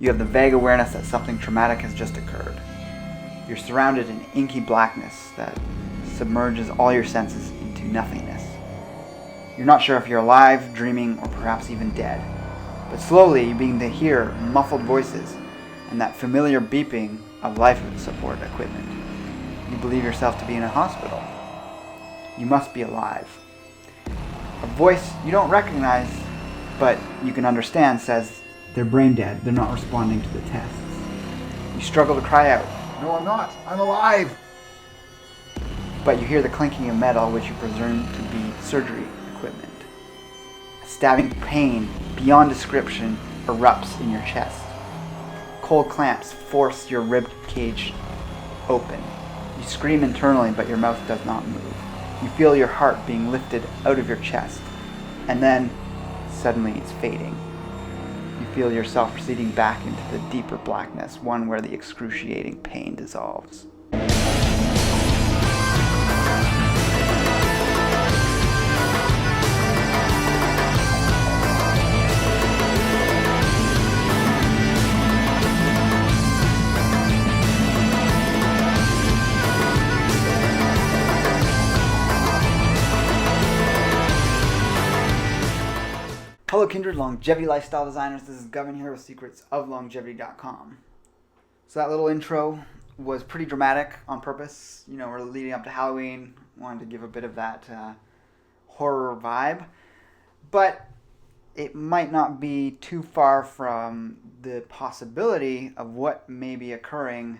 You have the vague awareness that something traumatic has just occurred. You're surrounded in inky blackness that submerges all your senses into nothingness. You're not sure if you're alive, dreaming, or perhaps even dead. But slowly you begin to hear muffled voices and that familiar beeping of life support equipment. You believe yourself to be in a hospital. You must be alive. A voice you don't recognize, but you can understand, says they're brain dead, they're not responding to the tests. You struggle to cry out, "No, I'm not, I'm alive!" But you hear the clinking of metal, which you presume to be surgery equipment. A stabbing pain beyond description erupts in your chest. Cold clamps force your rib cage open. You scream internally, but your mouth does not move. You feel your heart being lifted out of your chest, and then suddenly it's fading. You feel yourself receding back into the deeper blackness, one where the excruciating pain dissolves. Hello Kindred Longevity Lifestyle Designers, this is Govin here with secretsoflongevity.com. So that little intro was pretty dramatic on purpose. You know, we're leading up to Halloween, wanted to give a bit of that horror vibe. But it might not be too far from the possibility of what may be occurring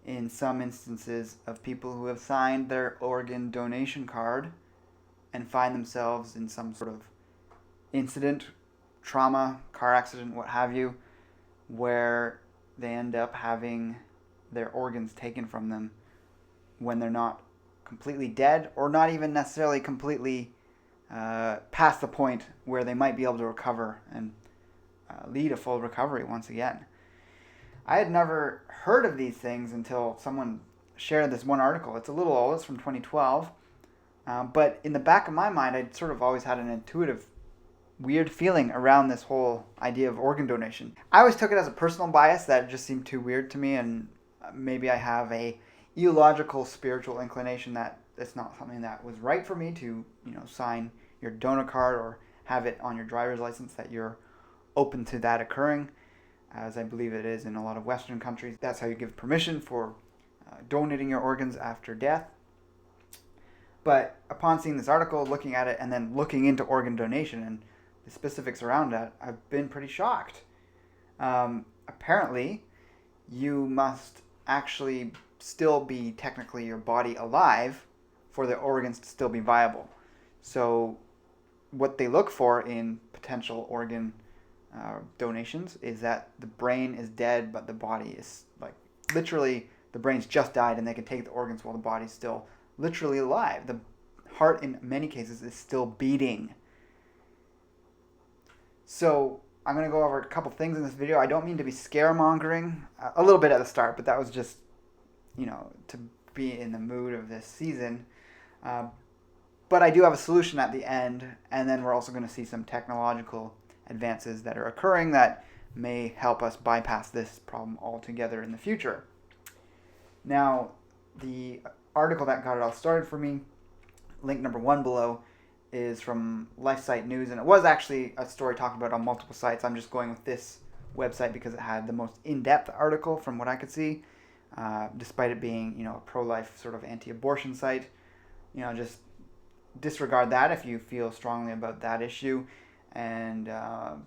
in some instances of people who have signed their organ donation card and find themselves in some sort of incident, trauma, car accident, what have you, where they end up having their organs taken from them when they're not completely dead or not even necessarily completely past the point where they might be able to recover and lead a full recovery once again. I had never heard of these things until someone shared this one article. It's a little old, it's from 2012, but in the back of my mind I'd sort of always had an intuitive weird feeling around this whole idea of organ donation. I always took it as a personal bias that it just seemed too weird to me, and maybe I have a illogical spiritual inclination that it's not something that was right for me to, sign your donor card or have it on your driver's license that you're open to that occurring, as I believe it is in a lot of Western countries. That's how you give permission for donating your organs after death. But upon seeing this article, looking at it, and then looking into organ donation and the specifics around that, I've been pretty shocked. Apparently, you must actually still be technically your body alive for the organs to still be viable. So what they look for in potential organ donations is that the brain is dead, but the body is literally the brain's just died and they can take the organs while the body's still literally alive. The heart in many cases is still beating. So I'm going to go over a couple things in this video. I don't mean to be scaremongering, a little bit at the start, but that was just, to be in the mood of this season. But I do have a solution at the end, and then we're also going to see some technological advances that are occurring that may help us bypass this problem altogether in the future. Now, the article that got it all started for me, link number 1 below, is from LifeSite News, and it was actually a story talked about on multiple sites. I'm just going with this website because it had the most in-depth article from what I could see, despite it being, a pro-life sort of anti-abortion site. Just disregard that if you feel strongly about that issue, and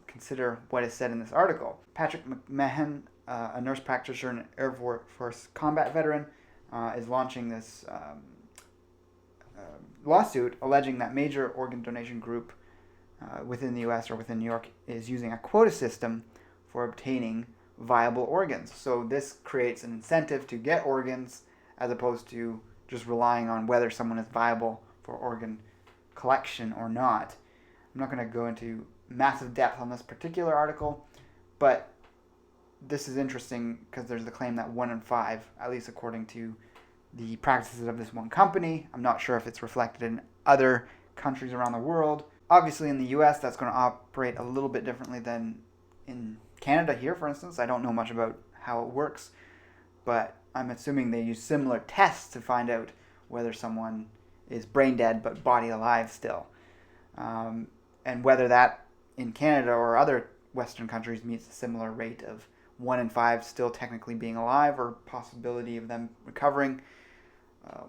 consider what is said in this article. Patrick McMahon, a nurse practitioner and Air Force combat veteran, is launching this lawsuit alleging that major organ donation group within the U.S. or within New York is using a quota system for obtaining viable organs. So this creates an incentive to get organs as opposed to just relying on whether someone is viable for organ collection or not. I'm not going to go into massive depth on this particular article, but this is interesting because there's the claim that 1 in 5, at least according to the practices of this one company. I'm not sure if it's reflected in other countries around the world. Obviously in the US that's going to operate a little bit differently than in Canada here, for instance, I don't know much about how it works, but I'm assuming they use similar tests to find out whether someone is brain dead but body alive still. And whether that in Canada or other Western countries meets a similar rate of 1 in 5 still technically being alive or possibility of them recovering.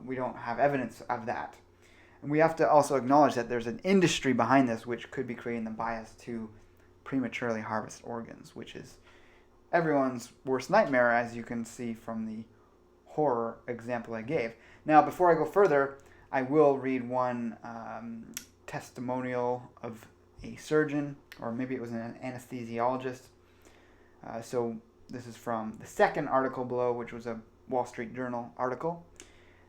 We don't have evidence of that. And we have to also acknowledge that there's an industry behind this which could be creating the bias to prematurely harvest organs, which is everyone's worst nightmare, as you can see from the horror example I gave. Now, before I go further, I will read one testimonial of a surgeon, or maybe it was an anesthesiologist. So this is from the second article below, which was a Wall Street Journal article.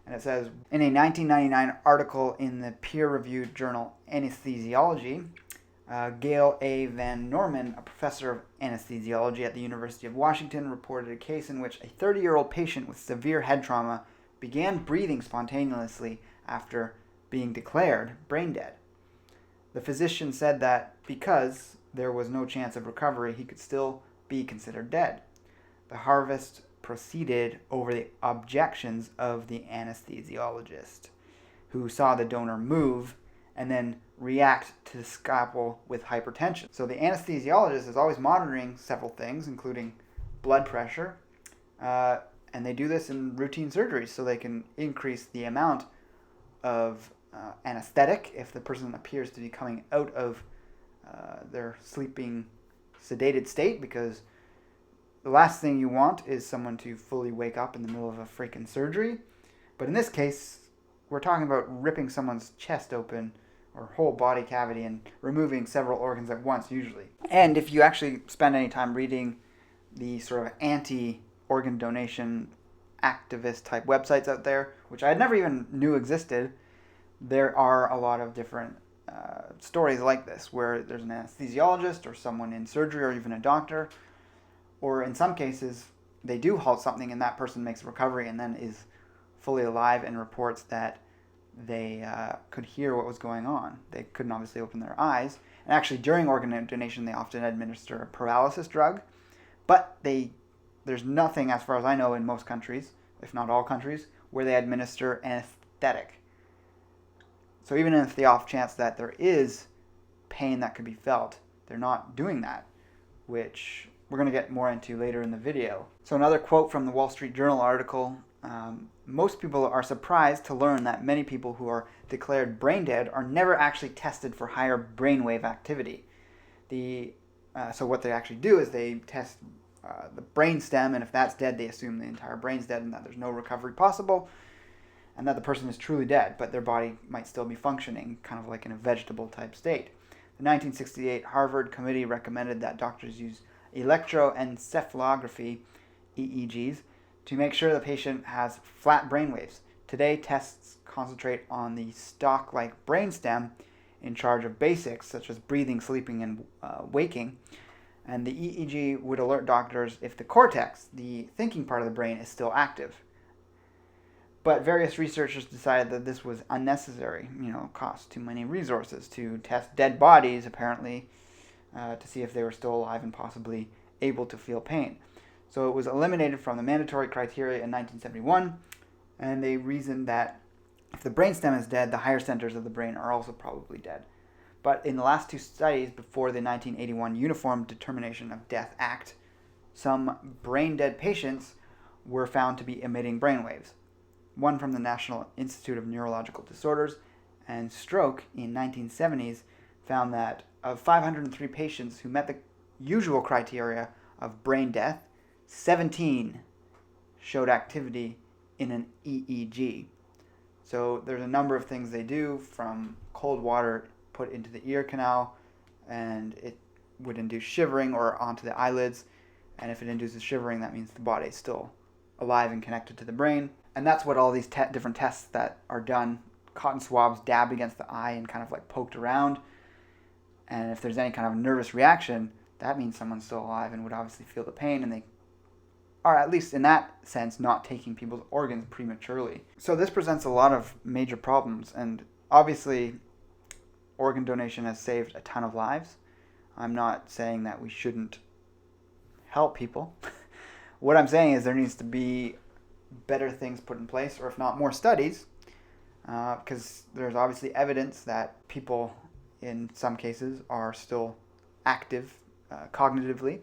And it says, in a 1999 article in the peer-reviewed journal Anesthesiology, Gail A. Van Norman, a professor of anesthesiology at the University of Washington, reported a case in which a 30-year-old patient with severe head trauma began breathing spontaneously after being declared brain dead. The physician said that because there was no chance of recovery, he could still be considered dead. The harvest proceeded over the objections of the anesthesiologist, who saw the donor move and then react to the scalpel with hypertension. So the anesthesiologist is always monitoring several things, including blood pressure, and they do this in routine surgeries so they can increase the amount of anesthetic if the person appears to be coming out of their sleeping sedated state, because the last thing you want is someone to fully wake up in the middle of a freaking surgery. But in this case, we're talking about ripping someone's chest open or whole body cavity and removing several organs at once usually. And if you actually spend any time reading the sort of anti-organ donation activist type websites out there, which I never even knew existed, there are a lot of different stories like this where there's an anesthesiologist or someone in surgery or even a doctor, or in some cases they do halt something and that person makes a recovery and then is fully alive and reports that they could hear what was going on. They couldn't obviously open their eyes. And actually during organ donation they often administer a paralysis drug, but there's nothing, as far as I know, in most countries, if not all countries, where they administer anesthetic. So even if the off chance that there is pain that could be felt, they're not doing that, which we're going to get more into later in the video. So another quote from the Wall Street Journal article, most people are surprised to learn that many people who are declared brain dead are never actually tested for higher brainwave activity. So what they actually do is they test the brain stem, and if that's dead, they assume the entire brain's dead and that there's no recovery possible, and that the person is truly dead, but their body might still be functioning, kind of like in a vegetable type state. The 1968 Harvard committee recommended that doctors use electroencephalography, EEGs, to make sure the patient has flat brainwaves. Today, tests concentrate on the stalk-like brainstem in charge of basics such as breathing, sleeping, and waking, and the EEG would alert doctors if the cortex, the thinking part of the brain, is still active. But various researchers decided that this was unnecessary. Cost too many resources to test dead bodies, apparently, to see if they were still alive and possibly able to feel pain. So it was eliminated from the mandatory criteria in 1971, and they reasoned that if the brainstem is dead, the higher centers of the brain are also probably dead. But in the last two studies before the 1981 Uniform Determination of Death Act, some brain-dead patients were found to be emitting brainwaves. One from the National Institute of Neurological Disorders and Stroke in 1970s found that of 503 patients who met the usual criteria of brain death, 17 showed activity in an EEG. So there's a number of things they do, from cold water put into the ear canal, and it would induce shivering, or onto the eyelids, and if it induces shivering, that means the body is still alive and connected to the brain. And that's what all these different tests that are done, cotton swabs dabbed against the eye and kind of like poked around, and if there's any kind of nervous reaction, that means someone's still alive and would obviously feel the pain, and they are, at least in that sense, not taking people's organs prematurely. So this presents a lot of major problems, and obviously organ donation has saved a ton of lives. I'm not saying that we shouldn't help people. What I'm saying is there needs to be better things put in place, or if not more studies, because there's obviously evidence that people in some cases are still active cognitively.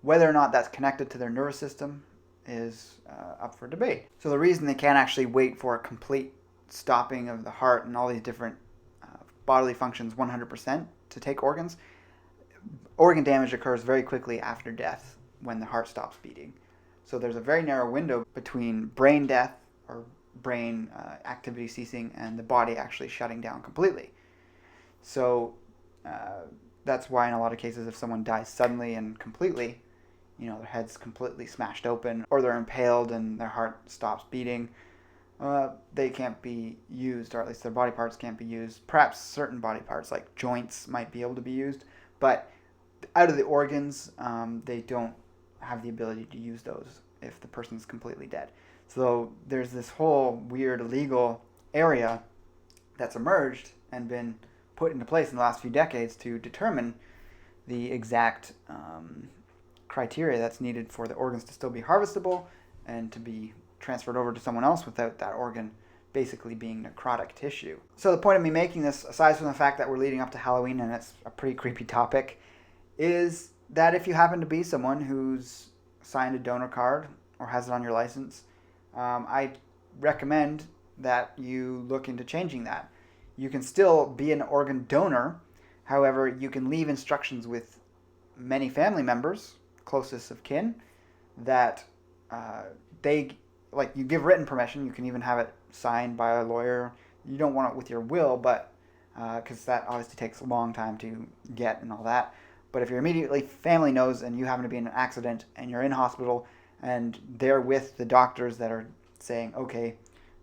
Whether or not that's connected to their nervous system is up for debate. So the reason they can't actually wait for a complete stopping of the heart and all these different bodily functions 100% to take organs, organ damage occurs very quickly after death when the heart stops beating. So there's a very narrow window between brain death or brain activity ceasing and the body actually shutting down completely. So that's why in a lot of cases if someone dies suddenly and completely, their head's completely smashed open, or they're impaled and their heart stops beating, they can't be used, or at least their body parts can't be used. Perhaps certain body parts like joints might be able to be used, but out of the organs, they don't have the ability to use those if the person's completely dead. So there's this whole weird legal area that's emerged and been put into place in the last few decades to determine the exact criteria that's needed for the organs to still be harvestable and to be transferred over to someone else without that organ basically being necrotic tissue. So the point of me making this, aside from the fact that we're leading up to Halloween and it's a pretty creepy topic, is that if you happen to be someone who's signed a donor card or has it on your license, I recommend that you look into changing that. You can still be an organ donor, however, you can leave instructions with many family members, closest of kin, that you give written permission. You can even have it signed by a lawyer. You don't want it with your will, but because that obviously takes a long time to get and all that. But if your immediately family knows and you happen to be in an accident and you're in hospital and they're with the doctors that are saying, okay,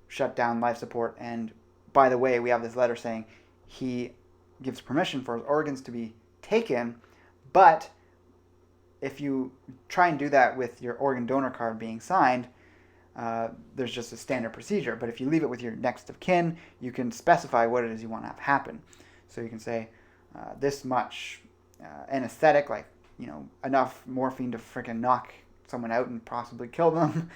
shut down life support, and by the way, we have this letter saying he gives permission for his organs to be taken, but if you try and do that with your organ donor card being signed, there's just a standard procedure. But if you leave it with your next of kin, you can specify what it is you want to have happen. So you can say this much anesthetic, like enough morphine to freaking knock someone out and possibly kill them.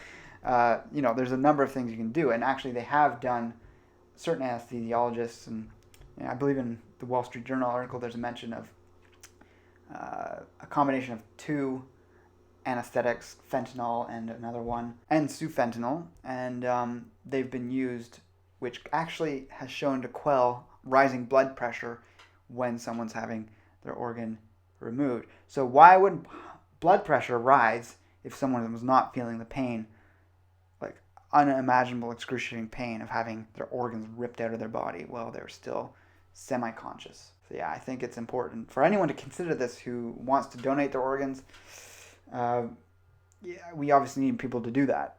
There's a number of things you can do, and actually they have done. Certain anesthesiologists, and I believe in the Wall Street Journal article there's a mention of a combination of two anesthetics, fentanyl and another one, and sufentanil, and they've been used, which actually has shown to quell rising blood pressure when someone's having their organ removed. So why would blood pressure rise if someone was not feeling the pain, like unimaginable excruciating pain of having their organs ripped out of their body while they're still semi-conscious? So yeah, I think it's important for anyone to consider this who wants to donate their organs. We obviously need people to do that.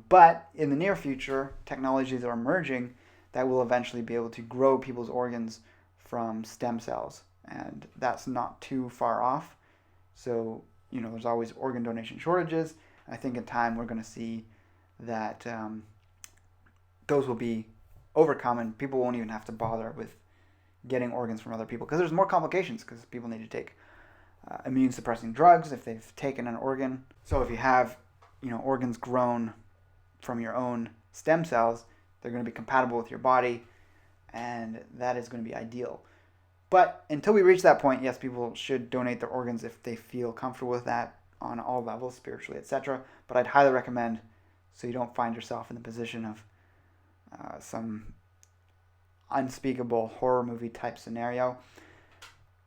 But in the near future, technologies are emerging that will eventually be able to grow people's organs from stem cells. And that's not too far off. So, there's always organ donation shortages. I think in time we're going to see that those will be overcome and people won't even have to bother with getting organs from other people, because there's more complications, because people need to take immune suppressing drugs if they've taken an organ. So if you have organs grown from your own stem cells, they're going to be compatible with your body, and that is going to be ideal. But until we reach that point, yes, people should donate their organs if they feel comfortable with that on all levels, spiritually, etc. But I'd highly recommend, so you don't find yourself in the position of some unspeakable horror movie type scenario,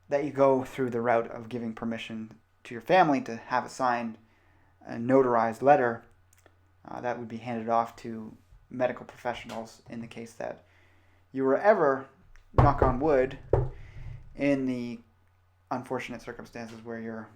that you go through the route of giving permission to your family to have a signed and notarized letter that would be handed off to medical professionals in the case that you were ever, knock on wood, in the unfortunate circumstances where you're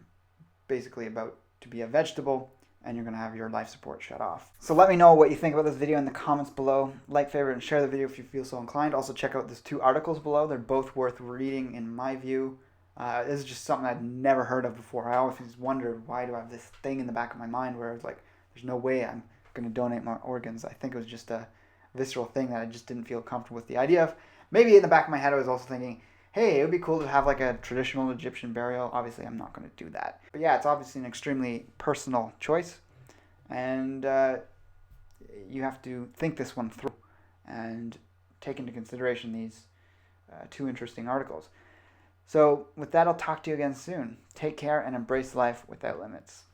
basically about to be a vegetable and you're going to have your life support shut off. So let me know what you think about this video in the comments below. Like, favorite, and share the video if you feel so inclined. Also check out these two articles below. They're both worth reading in my view. This is just something I'd never heard of before. I always wondered, why do I have this thing in the back of my mind where it's like, there's no way I'm going to donate my organs. I think it was just a visceral thing that I just didn't feel comfortable with the idea of. Maybe in the back of my head I was also thinking, hey, it would be cool to have like a traditional Egyptian burial. Obviously, I'm not going to do that. But yeah, it's obviously an extremely personal choice. And you have to think this one through and take into consideration these two interesting articles. So with that, I'll talk to you again soon. Take care and embrace life without limits.